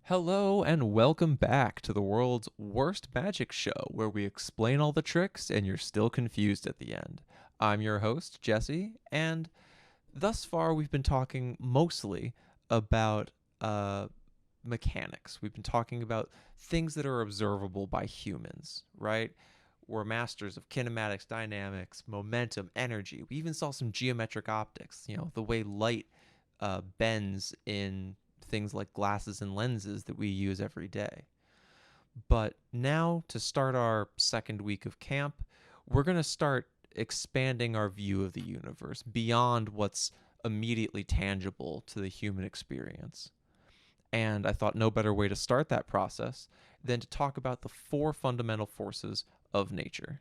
Hello and welcome back to the world's worst magic show where we explain all the tricks and you're still confused at the end. I'm your host, Jesse, and thus far we've been talking mostly about uh, mechanics. We've been talking about things that are observable by humans, right? We're masters of kinematics, dynamics, momentum, energy. We even saw some geometric optics, the way light bends in things like glasses and lenses that we use every day. But now, to start our second week of camp, we're going to start expanding our view of the universe beyond what's immediately tangible to the human experience. And I thought no better way to start that process than to talk about the four fundamental forces of nature.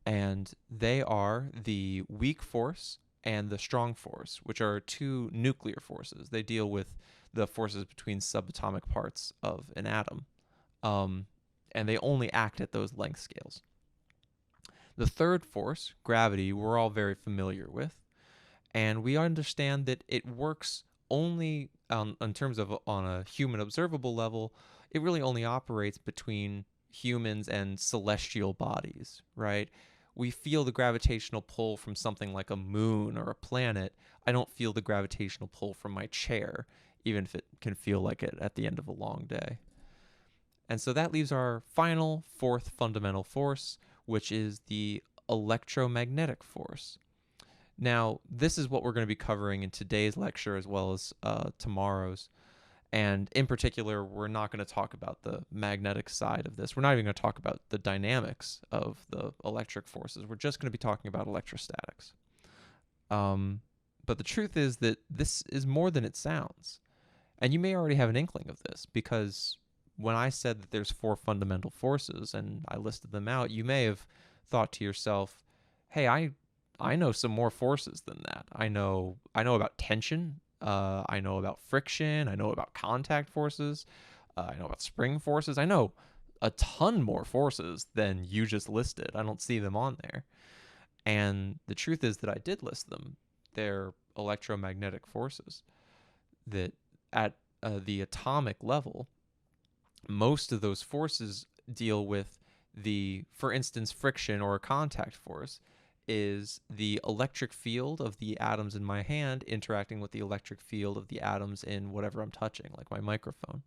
And they are the weak force and the strong force, which are two nuclear forces. They deal with the forces between subatomic parts of an atom, um, and they only act at those length scales. The third force, gravity, we're all very familiar with, and we understand that it works only in terms of on a human observable level. It really only operates between humans and celestial bodies, right? We feel the gravitational pull from something like a moon or a planet. I don't feel the gravitational pull from my chair, even if it can feel like it at the end of a long day. And so that leaves our final fourth fundamental force, which is the electromagnetic force. Now, this is what we're going to be covering in today's lecture as well as tomorrow's. And in particular, we're not going to talk about the magnetic side of this. We're not even going to talk about the dynamics of the electric forces. We're just going to be talking about electrostatics. But the truth is that this is more than it sounds. And you may already have an inkling of this because when I said that there's four fundamental forces and I listed them out, you may have thought to yourself, hey, I know some more forces than that. I know about tension. I know about friction. I know about contact forces. I know about spring forces. I know a ton more forces than you just listed. I don't see them on there. And the truth is that I did list them. They're electromagnetic forces that at the atomic level, most of those forces deal with for instance, friction or a contact force is the electric field of the atoms in my hand interacting with the electric field of the atoms in whatever I'm touching, like my microphone.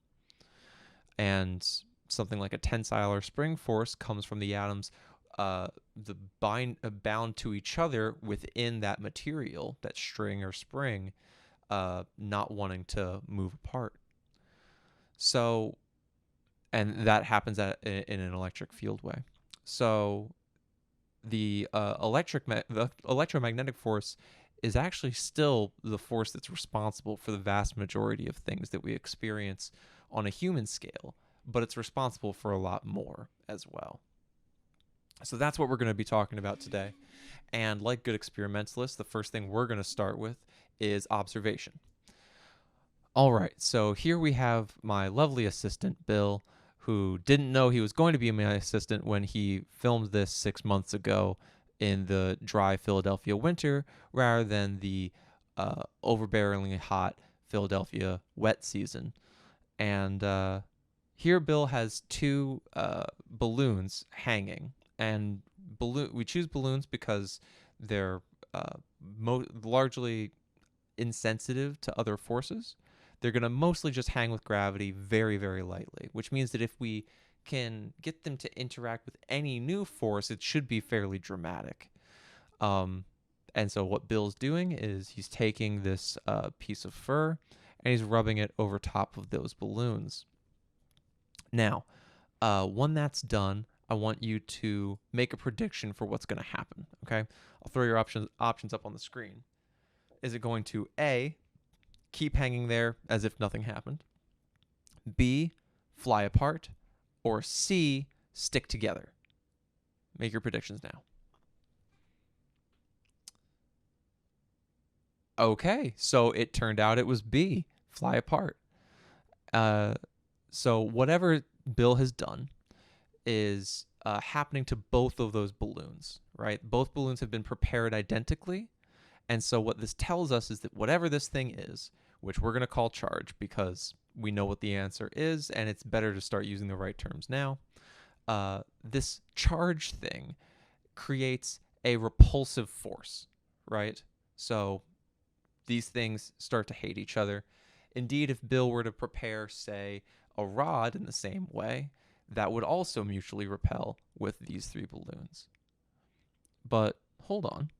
And something like a tensile or spring force comes from the atoms bound to each other within that material, that string or spring, not wanting to move apart. So, and that happens in an electric field way. So the electromagnetic force is actually still the force that's responsible for the vast majority of things that we experience on a human scale, but it's responsible for a lot more as well. So that's what we're going to be talking about today. And like good experimentalists, the first thing we're going to start with is observation. All right, so here we have my lovely assistant, Bill, who didn't know he was going to be my assistant when he filmed this 6 months ago in the dry Philadelphia winter rather than the overbearingly hot Philadelphia wet season. And here Bill has two balloons hanging. And we choose balloons because they're largely insensitive to other forces. They're going to mostly just hang with gravity very, very lightly, which means that if we can get them to interact with any new force, it should be fairly dramatic. And so what Bill's doing is he's taking this piece of fur and he's rubbing it over top of those balloons. Now, when that's done, I want you to make a prediction for what's going to happen, okay? I'll throw your options up on the screen. Is it going to A, keep hanging there as if nothing happened, B, fly apart, or C, stick together? Make your predictions now. Okay, so it turned out it was B, fly apart. So whatever Bill has done is happening to both of those balloons, right? Both balloons have been prepared identically. And so what this tells us is that whatever this thing is, which we're going to call charge because we know what the answer is, and it's better to start using the right terms now. This charge thing creates a repulsive force, right? So these things start to hate each other. Indeed, if Bill were to prepare, say, a rod in the same way, that would also mutually repel with these three balloons. But hold on.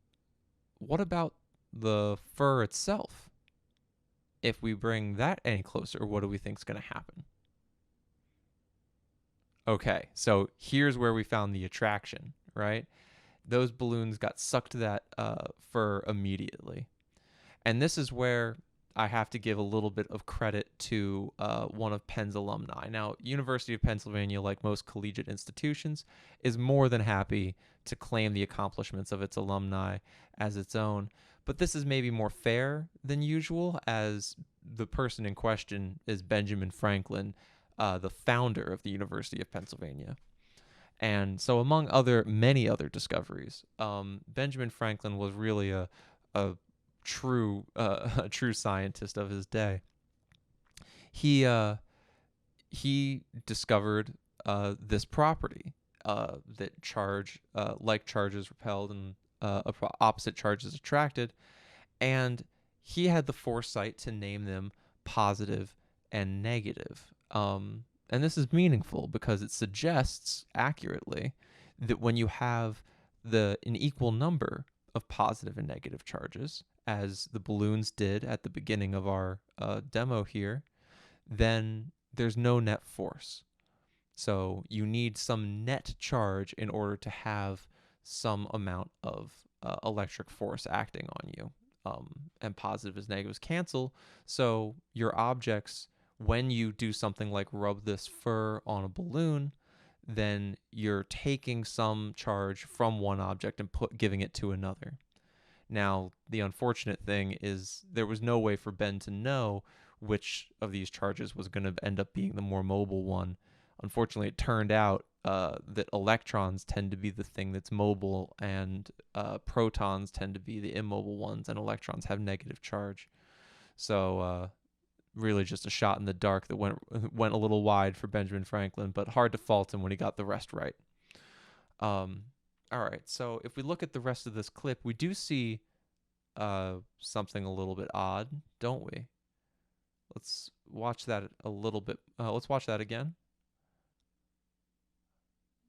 What about the fur itself? If we bring that any closer, what do we think is going to happen? Okay, so here's where we found the attraction, right? Those balloons got sucked to that fur immediately. And this is where I have to give a little bit of credit to one of Penn's alumni. Now, University of Pennsylvania, like most collegiate institutions, is more than happy to claim the accomplishments of its alumni as its own. But this is maybe more fair than usual, as the person in question is Benjamin Franklin, the founder of the University of Pennsylvania. And so, among many other discoveries, Benjamin Franklin was really a a true scientist of his day. He discovered this property that like charges repelled and opposite charges attracted, and he had the foresight to name them positive and negative. And this is meaningful because it suggests accurately that when you have an equal number of positive and negative charges, as the balloons did at the beginning of our demo here, then there's no net force. So you need some net charge in order to have some amount of electric force acting on you. And positives and negatives cancel. So your objects, when you do something like rub this fur on a balloon, then you're taking some charge from one object and giving it to another. Now, the unfortunate thing is there was no way for Ben to know which of these charges was going to end up being the more mobile one. Unfortunately, it turned out that electrons tend to be the thing that's mobile, and protons tend to be the immobile ones, and electrons have negative charge. So really just a shot in the dark that went a little wide for Benjamin Franklin, but hard to fault him when he got the rest right. All right, so if we look at the rest of this clip, we do see something a little bit odd, don't we? Let's watch that a little bit. Let's watch that again.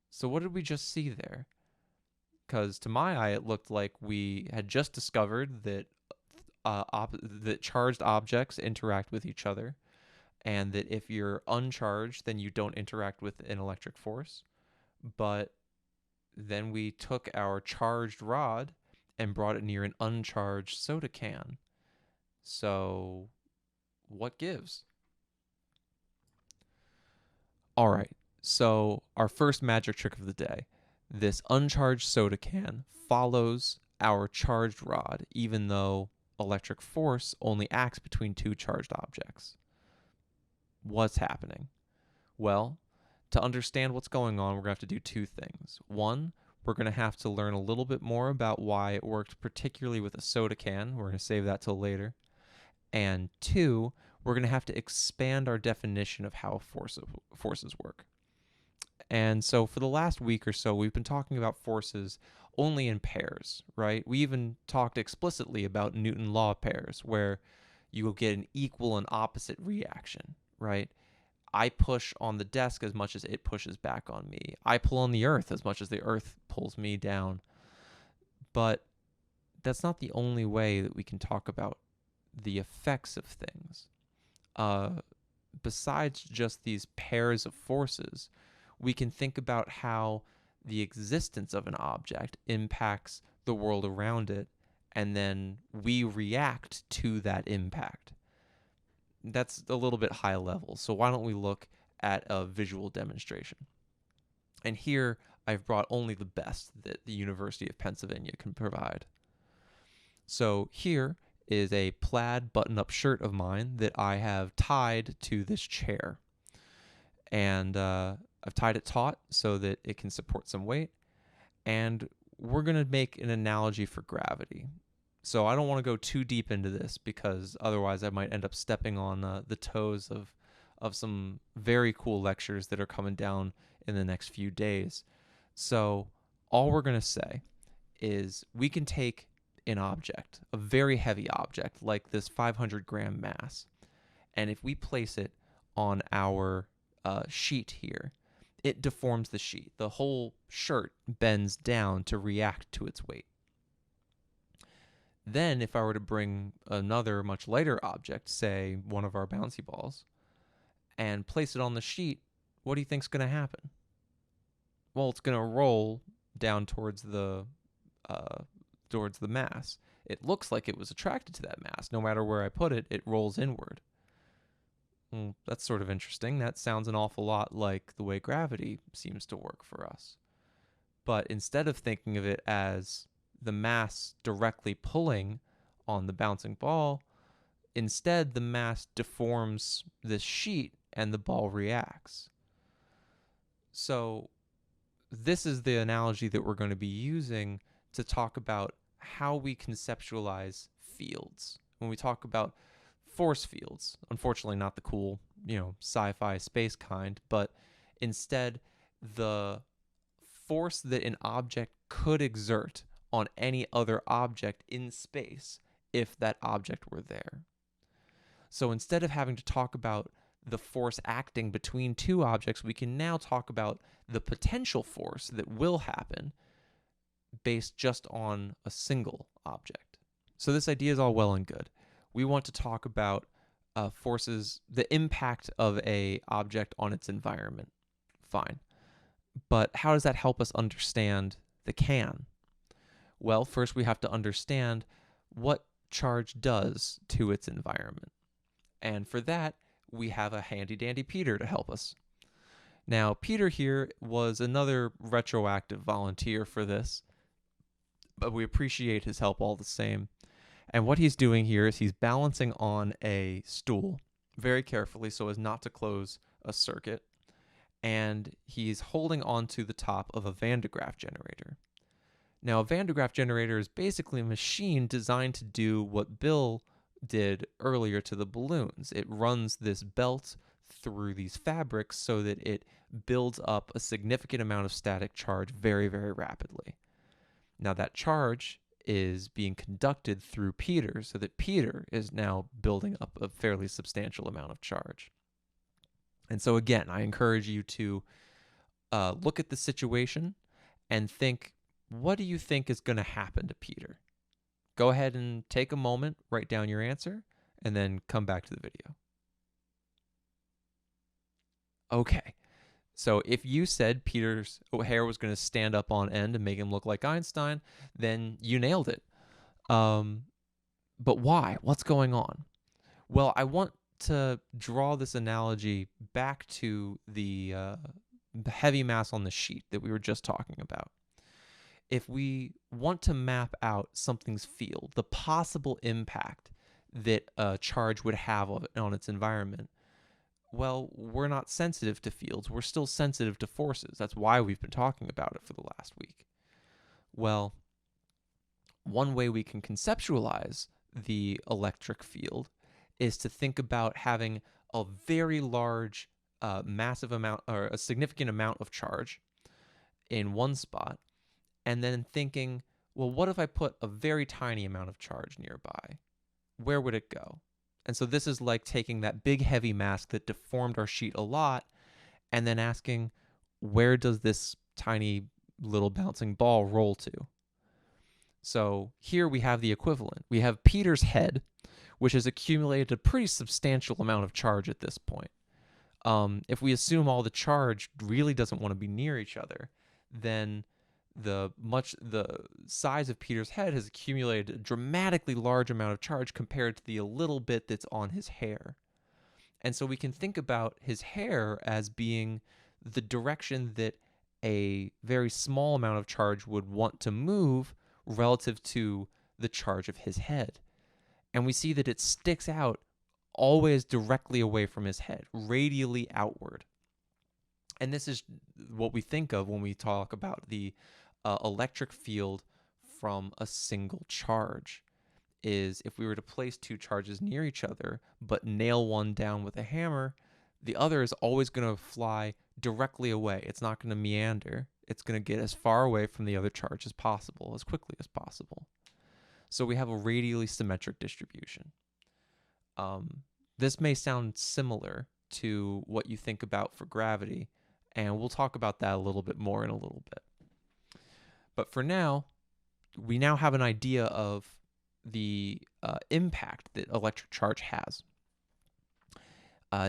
So what did we just see there? Because to my eye, it looked like we had just discovered that that charged objects interact with each other, and that if you're uncharged, then you don't interact with an electric force. But then we took our charged rod and brought it near an uncharged soda can. So what gives? All right, so our first magic trick of the day. This uncharged soda can follows our charged rod, even though electric force only acts between two charged objects. What's happening? Well, to understand what's going on, we're going to have to do two things. One, we're going to have to learn a little bit more about why it worked particularly with a soda can. We're going to save that till later. And two, we're going to have to expand our definition of how forces work. And so for the last week or so, we've been talking about forces only in pairs, right? We even talked explicitly about Newton law pairs, where you will get an equal and opposite reaction, right? I push on the desk as much as it pushes back on me. I pull on the earth as much as the earth pulls me down. But that's not the only way that we can talk about the effects of things. Besides just these pairs of forces, we can think about how the existence of an object impacts the world around it, and then we react to that impact. That's a little bit high level, so why don't we look at a visual demonstration? And here I've brought only the best that the University of Pennsylvania can provide. So here is a plaid button-up shirt of mine that I have tied to this chair. And I've tied it taut so that it can support some weight. And we're going to make an analogy for gravity. So I don't want to go too deep into this because otherwise I might end up stepping on the toes of some very cool lectures that are coming down in the next few days. So all we're going to say is we can take an object, a very heavy object like this 500-gram mass, and if we place it on our sheet here, it deforms the sheet. The whole shirt bends down to react to its weight. Then if I were to bring another much lighter object, say one of our bouncy balls, and place it on the sheet, what do you think's going to happen? Well, it's going to roll down towards the mass. It looks like it was attracted to that mass. No matter where I put it, it rolls inward. That's sort of interesting. That sounds an awful lot like the way gravity seems to work for us. But instead of thinking of it as the mass directly pulling on the bouncing ball, instead the mass deforms this sheet and the ball reacts. So this is the analogy that we're going to be using to talk about how we conceptualize fields. When we talk about force fields, unfortunately not the cool, sci-fi space kind, but instead the force that an object could exert on any other object in space if that object were there. So instead of having to talk about the force acting between two objects, we can now talk about the potential force that will happen based just on a single object. So this idea is all well and good. We want to talk about forces, the impact of a object on its environment. Fine. But how does that help us understand the can? Well, first we have to understand what charge does to its environment. And for that, we have a handy-dandy Peter to help us. Now, Peter here was another retroactive volunteer for this, but we appreciate his help all the same. And what he's doing here is he's balancing on a stool very carefully so as not to close a circuit, and he's holding onto the top of a Van de Graaff generator. Now, a Van de Graaff generator is basically a machine designed to do what Bill did earlier to the balloons. It runs this belt through these fabrics so that it builds up a significant amount of static charge very, very rapidly. Now, that charge is being conducted through Peter so that Peter is now building up a fairly substantial amount of charge. And so again, I encourage you to look at the situation and think, what do you think is going to happen to Peter? Go ahead and take a moment, write down your answer, and then come back to the video. Okay, so if you said Peter's hair was going to stand up on end and make him look like Einstein, then you nailed it. But why? What's going on? Well, I want to draw this analogy back to the heavy mass on the sheet that we were just talking about. If we want to map out something's field, the possible impact that a charge would have on its environment, well, we're not sensitive to fields. We're still sensitive to forces. That's why we've been talking about it for the last week. Well, one way we can conceptualize the electric field is to think about having a very large, massive amount, or a significant amount of charge in one spot, and then thinking, well, what if I put a very tiny amount of charge nearby? Where would it go? And so this is like taking that big heavy mass that deformed our sheet a lot and then asking, where does this tiny little bouncing ball roll to? So here we have the equivalent. We have Peter's head, which has accumulated a pretty substantial amount of charge at this point. If we assume all the charge really doesn't want to be near each other, then the size of Peter's head has accumulated a dramatically large amount of charge compared to the little bit that's on his hair. And so we can think about his hair as being the direction that a very small amount of charge would want to move relative to the charge of his head. And we see that it sticks out always directly away from his head, radially outward. And this is what we think of when we talk about the electric field from a single charge. Is if we were to place two charges near each other but nail one down with a hammer, The other is always going to fly directly away. It's not going to meander. It's going to get as far away from the other charge as possible, as quickly as possible. So we have a radially symmetric distribution. This may sound similar to what you think about for gravity, and we'll talk about that a little bit more in a little bit. But for now, we now have an idea of the impact that electric charge has.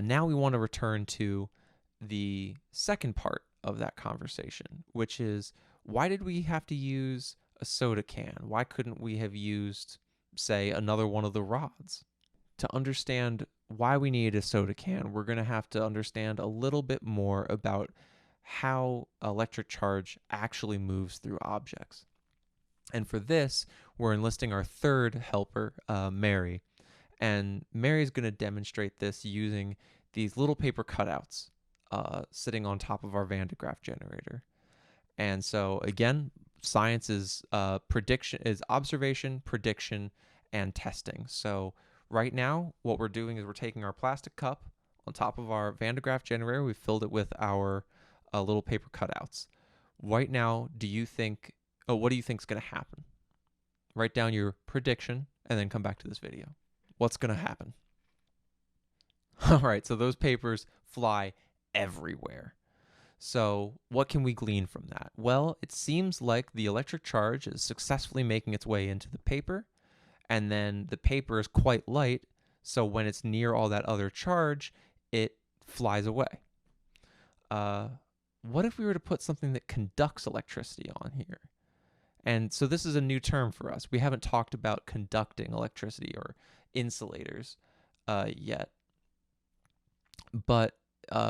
Now we want to return to the second part of that conversation, which is, why did we have to use a soda can? Why couldn't we have used, say, another one of the rods? To understand why we need a soda can, we're going to have to understand a little bit more about how electric charge actually moves through objects. And for this, we're enlisting our third helper, Mary. And Mary's going to demonstrate this using these little paper cutouts sitting on top of our Van de Graaff generator. And so again, science is observation, prediction, and testing. So right now, what we're doing is we're taking our plastic cup on top of our Van de Graaff generator. We've filled it with our little paper cutouts. Right now, what do you think is going to happen? Write down your prediction and then come back to this video. What's going to happen? All right, so those papers fly everywhere. So what can we glean from that? Well, it seems like the electric charge is successfully making its way into the paper, and then the paper is quite light, so when it's near all that other charge, it flies away. What if we were to put something that conducts electricity on here? And so this is a new term for us. We haven't talked about conducting electricity or insulators yet. But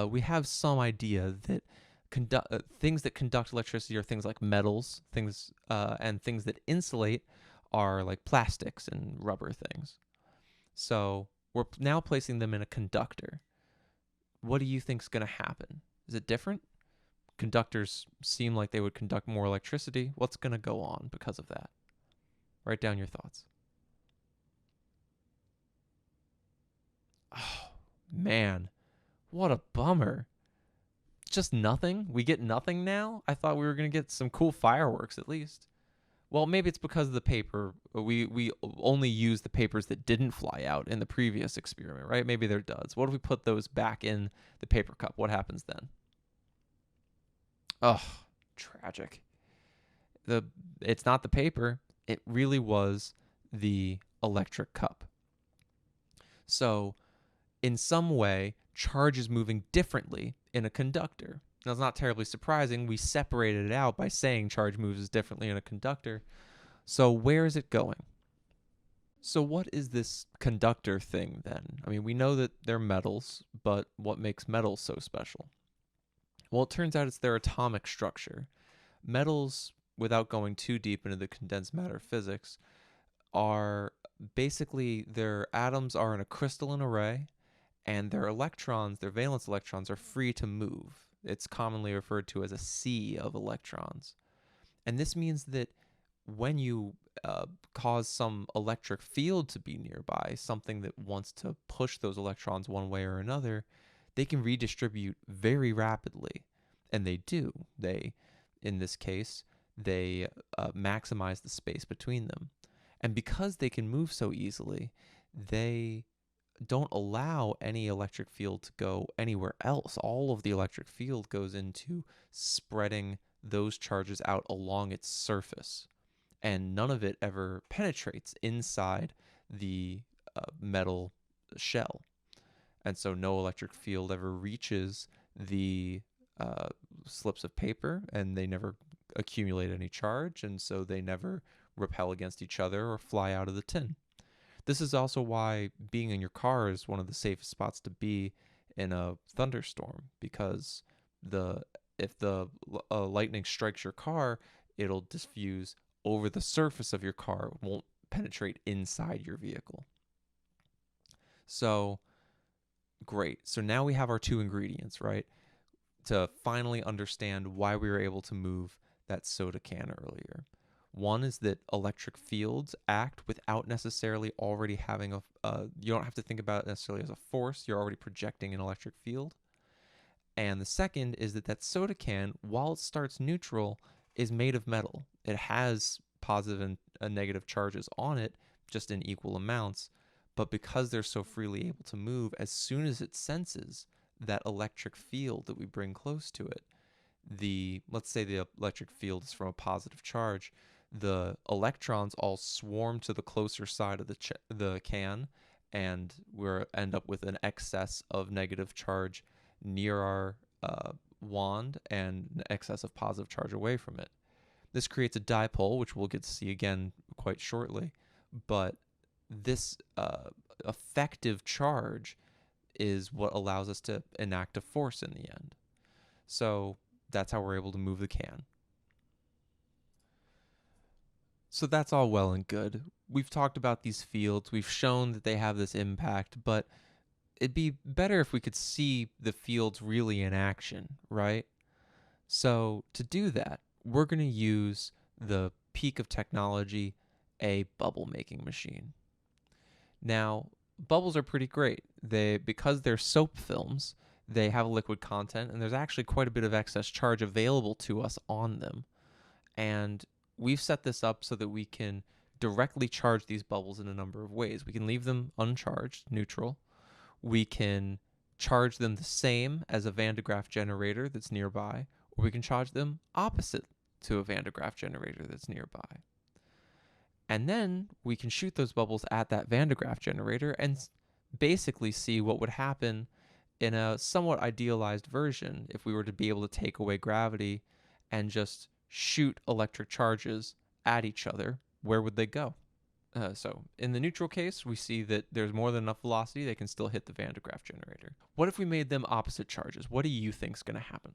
we have some idea that things that conduct electricity are things like metals, and things that insulate are like plastics and rubber things. So we're now placing them in a conductor. What do you think is going to happen? Is it different? Conductors seem like they would conduct more electricity. What's going to go on because of that? Write down your thoughts. Oh, man. What a bummer. Just nothing? We get nothing now? I thought we were going to get some cool fireworks at least. Well, maybe it's because of the paper. We only use the papers that didn't fly out in the previous experiment, right? Maybe they're duds. What if we put those back in the paper cup? What happens then? Oh, tragic. It's not the paper. It really was the electric cup. So, in some way, charge is moving differently in a conductor. Now, it's not terribly surprising. We separated it out by saying charge moves differently in a conductor. So where is it going? So what is this conductor thing then? I mean, we know that they're metals, but what makes metals so special? Well, it turns out it's their atomic structure. Metals, without going too deep into the condensed matter physics, are basically their atoms are in a crystalline array, and their electrons, their valence electrons, are free to move. It's commonly referred to as a sea of electrons. And this means that when you cause some electric field to be nearby, something that wants to push those electrons one way or another, they can redistribute very rapidly. And they do. In this case, they maximize the space between them. And because they can move so easily, they don't allow any electric field to go anywhere else. All of the electric field goes into spreading those charges out along its surface, and none of it ever penetrates inside the metal shell. And so no electric field ever reaches the slips of paper, and they never accumulate any charge, and so they never repel against each other or fly out of the tin. This is also why being in your car is one of the safest spots to be in a thunderstorm, because if the lightning strikes your car, it'll diffuse over the surface of your car. It won't penetrate inside your vehicle. So, great. So now we have our two ingredients, right? To finally understand why we were able to move that soda can earlier. One is that electric fields act without necessarily already having you don't have to think about it necessarily as a force. You're already projecting an electric field. And the second is that soda can, while it starts neutral, is made of metal. It has positive and negative charges on it, just in equal amounts. But because they're so freely able to move, as soon as it senses that electric field that we bring close to it, let's say the electric field is from a positive charge, the electrons all swarm to the closer side of the can, and we end up with an excess of negative charge near our wand and an excess of positive charge away from it. This creates a dipole, which we'll get to see again quite shortly, but this effective charge is what allows us to enact a force in the end. So that's how we're able to move the can. So that's all well and good. We've talked about these fields. We've shown that they have this impact, but it'd be better if we could see the fields really in action, right? So to do that, we're going to use the peak of technology, a bubble making machine. Now, bubbles are pretty great. Because they're soap films, they have a liquid content, and there's actually quite a bit of excess charge available to us on them. And we've set this up so that we can directly charge these bubbles in a number of ways. We can leave them uncharged, neutral. We can charge them the same as a Van de Graaff generator that's nearby, or we can charge them opposite to a Van de Graaff generator that's nearby. And then we can shoot those bubbles at that Van de Graaff generator and basically see what would happen in a somewhat idealized version if we were to be able to take away gravity and just shoot electric charges at each other. Where would they go? So in the neutral case, we see that there's more than enough velocity, they can still hit the Van de Graaff generator. What if we made them opposite charges? What do you think is going to happen?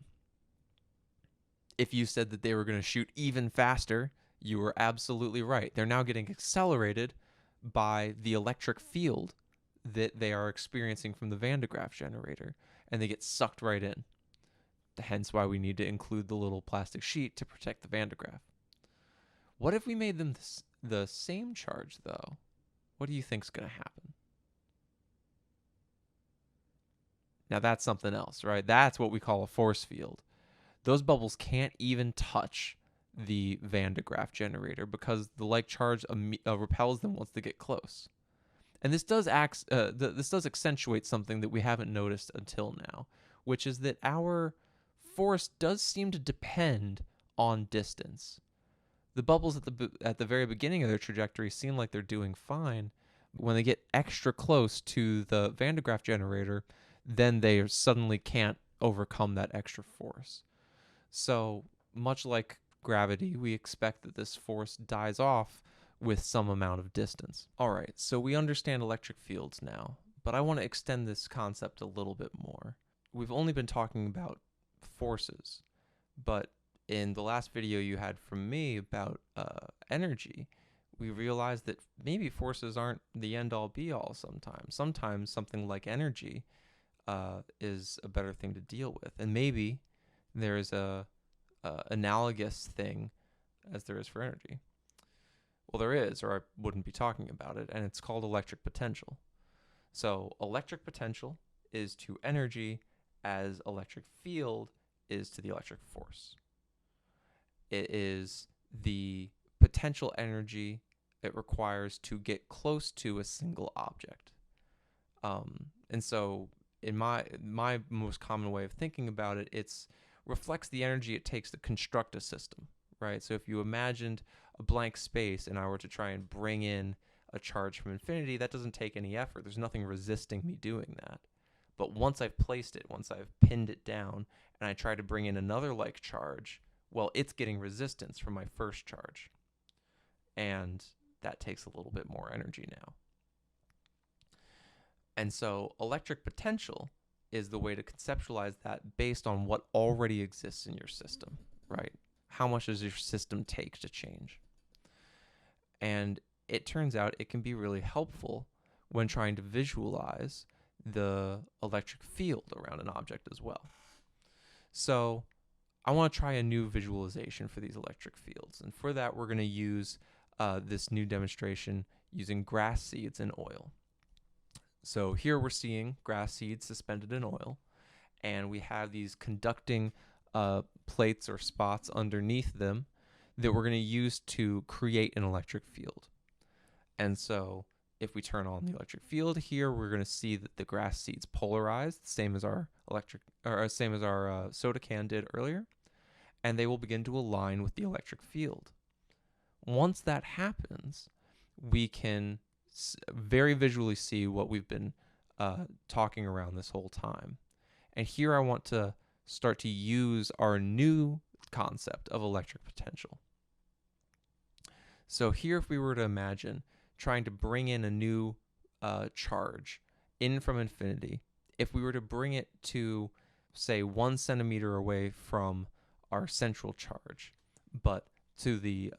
If you said that they were going to shoot even faster, you were absolutely right. They're now getting accelerated by the electric field that they are experiencing from the Van de Graaff generator, and they get sucked right in. Hence why we need to include the little plastic sheet to protect the Van de Graaff. What if we made them the same charge, though? What do you think is going to happen? Now that's something else, right? That's what we call a force field. Those bubbles can't even touch the Van de Graaff generator because the like charge repels them once they get close. And this does accentuate something that we haven't noticed until now, which is that our force does seem to depend on distance. The bubbles at the very beginning of their trajectory seem like they're doing fine. When they get extra close to the Van de Graaff generator, then they suddenly can't overcome that extra force. So much like gravity, we expect that this force dies off with some amount of distance. All right, so we understand electric fields now, but I want to extend this concept a little bit more. We've only been talking about forces, but in the last video you had from me about energy, we realized that maybe forces aren't the end-all be-all sometimes. Sometimes something like energy is a better thing to deal with, and maybe there's a analogous thing as there is for energy. Well, there is, or I wouldn't be talking about it, and it's called electric potential. So electric potential is to energy as electric field is to the electric force. It is the potential energy it requires to get close to a single object. And so in my most common way of thinking about it, it's reflects the energy it takes to construct a system, right? So if you imagined a blank space and I were to try and bring in a charge from infinity, that doesn't take any effort. There's nothing resisting me doing that. But once I've placed it, once I've pinned it down, and I try to bring in another like charge, well, it's getting resistance from my first charge. And that takes a little bit more energy now. And so electric potential is the way to conceptualize that based on what already exists in your system, right? How much does your system take to change? And it turns out it can be really helpful when trying to visualize the electric field around an object as well. So I want to try a new visualization for these electric fields. And for that, we're going to use this new demonstration using grass seeds and oil. So here we're seeing grass seeds suspended in oil, and we have these conducting plates or spots underneath them that we're going to use to create an electric field. And so if we turn on the electric field here, we're going to see that the grass seeds polarize, same as our soda can did earlier, and they will begin to align with the electric field. Once that happens, we can very visually see what we've been talking around this whole time. And here I want to start to use our new concept of electric potential. So here, if we were to imagine trying to bring in a new charge in from infinity, if we were to bring it to, say, 1 centimeter away from our central charge, but to the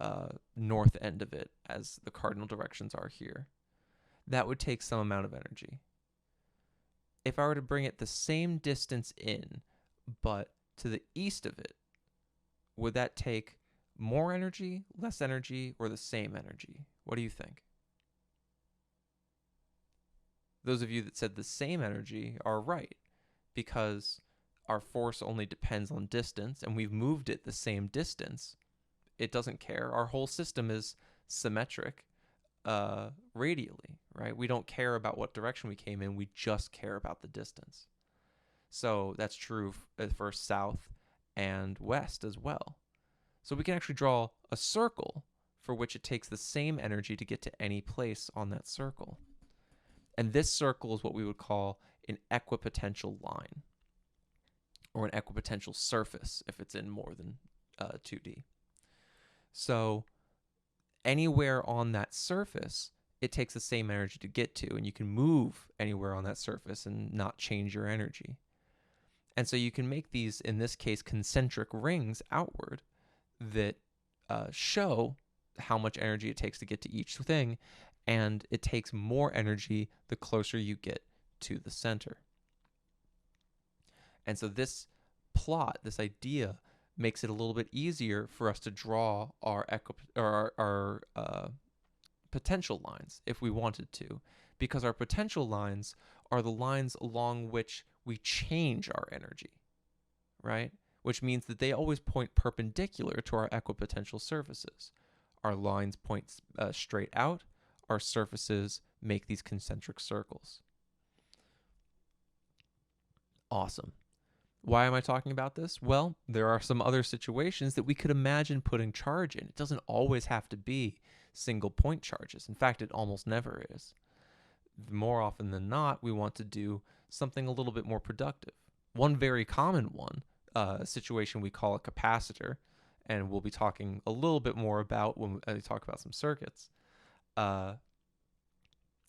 north end of it, as the cardinal directions are here, that would take some amount of energy. If I were to bring it the same distance in, but to the east of it, would that take more energy, less energy, or the same energy? What do you think? Those of you that said the same energy are right, because our force only depends on distance, and we've moved it the same distance. It doesn't care. Our whole system is symmetric radially, right? We don't care about what direction we came in. We just care about the distance. So that's true for south and west as well. So we can actually draw a circle for which it takes the same energy to get to any place on that circle. And this circle is what we would call an equipotential line, or an equipotential surface if it's in more than 2D. So anywhere on that surface, it takes the same energy to get to, and you can move anywhere on that surface and not change your energy. And so you can make these, in this case, concentric rings outward that show how much energy it takes to get to each thing, and it takes more energy the closer you get to the center. And so this plot, this idea, makes it a little bit easier for us to draw our potential lines if we wanted to, because our potential lines are the lines along which we change our energy, right? Which means that they always point perpendicular to our equipotential surfaces. Our lines point straight out. Our surfaces make these concentric circles. Awesome. Why am I talking about this? Well, there are some other situations that we could imagine putting charge in. It doesn't always have to be single point charges. In fact, it almost never is. More often than not, we want to do something a little bit more productive. One very common one, a situation we call a capacitor, and we'll be talking a little bit more about when we talk about some circuits,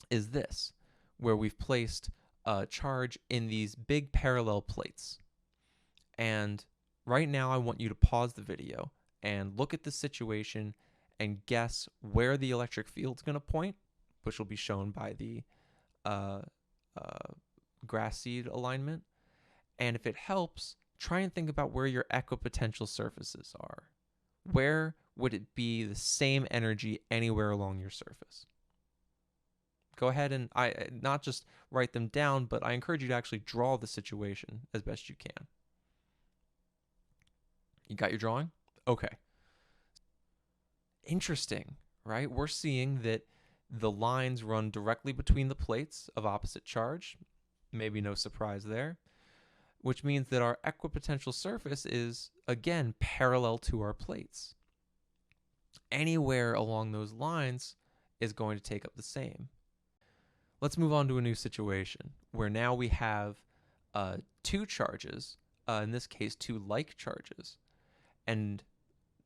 is this, where we've placed a charge in these big parallel plates. And right now I want you to pause the video and look at the situation and guess where the electric field's going to point, which will be shown by the grass seed alignment. And if it helps, try and think about where your equipotential surfaces are. Where would it be the same energy anywhere along your surface? Go ahead and not just write them down, but I encourage you to actually draw the situation as best you can. You got your drawing? Okay. Interesting, right? We're seeing that the lines run directly between the plates of opposite charge. Maybe no surprise there. Which means that our equipotential surface is, again, parallel to our plates. Anywhere along those lines is going to take up the same. Let's move on to a new situation where now we have two charges, in this case, two like charges. And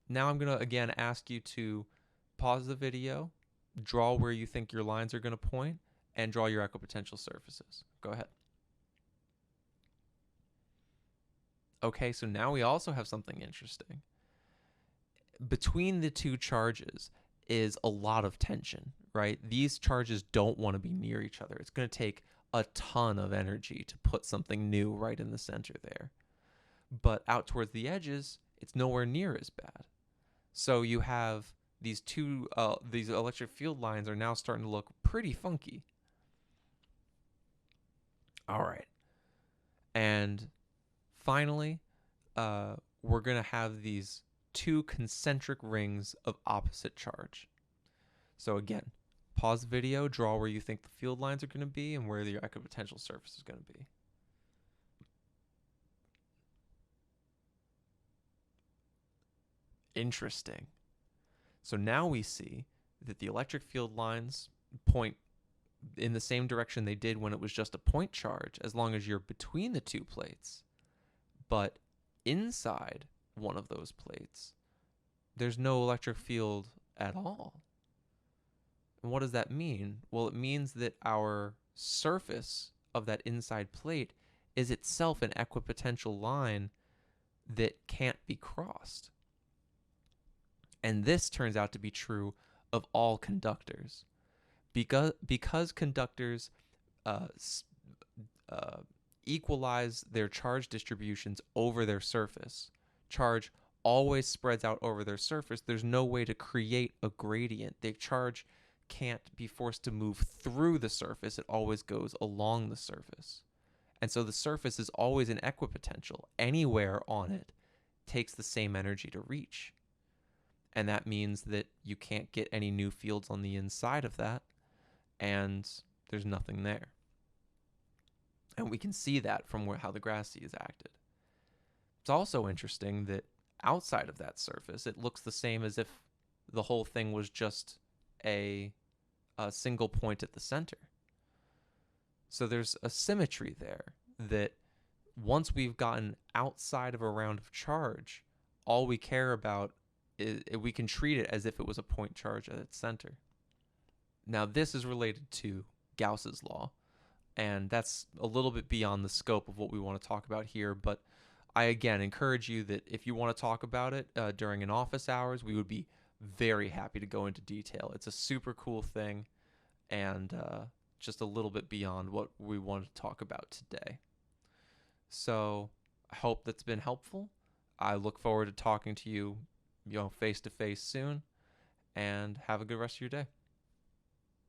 now I'm going to, again, ask you to pause the video, draw where you think your lines are going to point, and draw your equipotential surfaces. Go ahead. Okay, so now we also have something interesting. Between the two charges is a lot of tension, right? These charges don't want to be near each other. It's going to take a ton of energy to put something new right in the center there. but out towards the edges, it's nowhere near as bad. So you have these electric field lines are now starting to look pretty funky. All right. And finally, we're going to have these two concentric rings of opposite charge. So again, pause the video, draw where you think the field lines are going to be and where the equipotential surface is going to be. Interesting. So now we see that the electric field lines point in the same direction they did when it was just a point charge, as long as you're between the two plates. But inside one of those plates, there's no electric field at all. And what does that mean? Well, it means that our surface of that inside plate is itself an equipotential line that can't be crossed. And this turns out to be true of all conductors. Because conductors equalize their charge distributions over their surface, charge always spreads out over their surface, there's no way to create a gradient. The charge can't be forced to move through the surface, it always goes along the surface. And so the surface is always an equipotential. Anywhere on it takes the same energy to reach. And that means that you can't get any new fields on the inside of that, and there's nothing there. And we can see that from how the grass is acted. It's also interesting that outside of that surface, it looks the same as if the whole thing was just a single point at the center. So there's a symmetry there that once we've gotten outside of a round of charge, all we care about is we can treat it as if it was a point charge at its center. Now, this is related to Gauss's law, and that's a little bit beyond the scope of what we want to talk about here, but I again encourage you that if you want to talk about it during an office hours, we would be very happy to go into detail. It's a super cool thing, and just a little bit beyond what we wanted to talk about today. So I hope that's been helpful. I look forward to talking to you, face to face soon, and have a good rest of your day.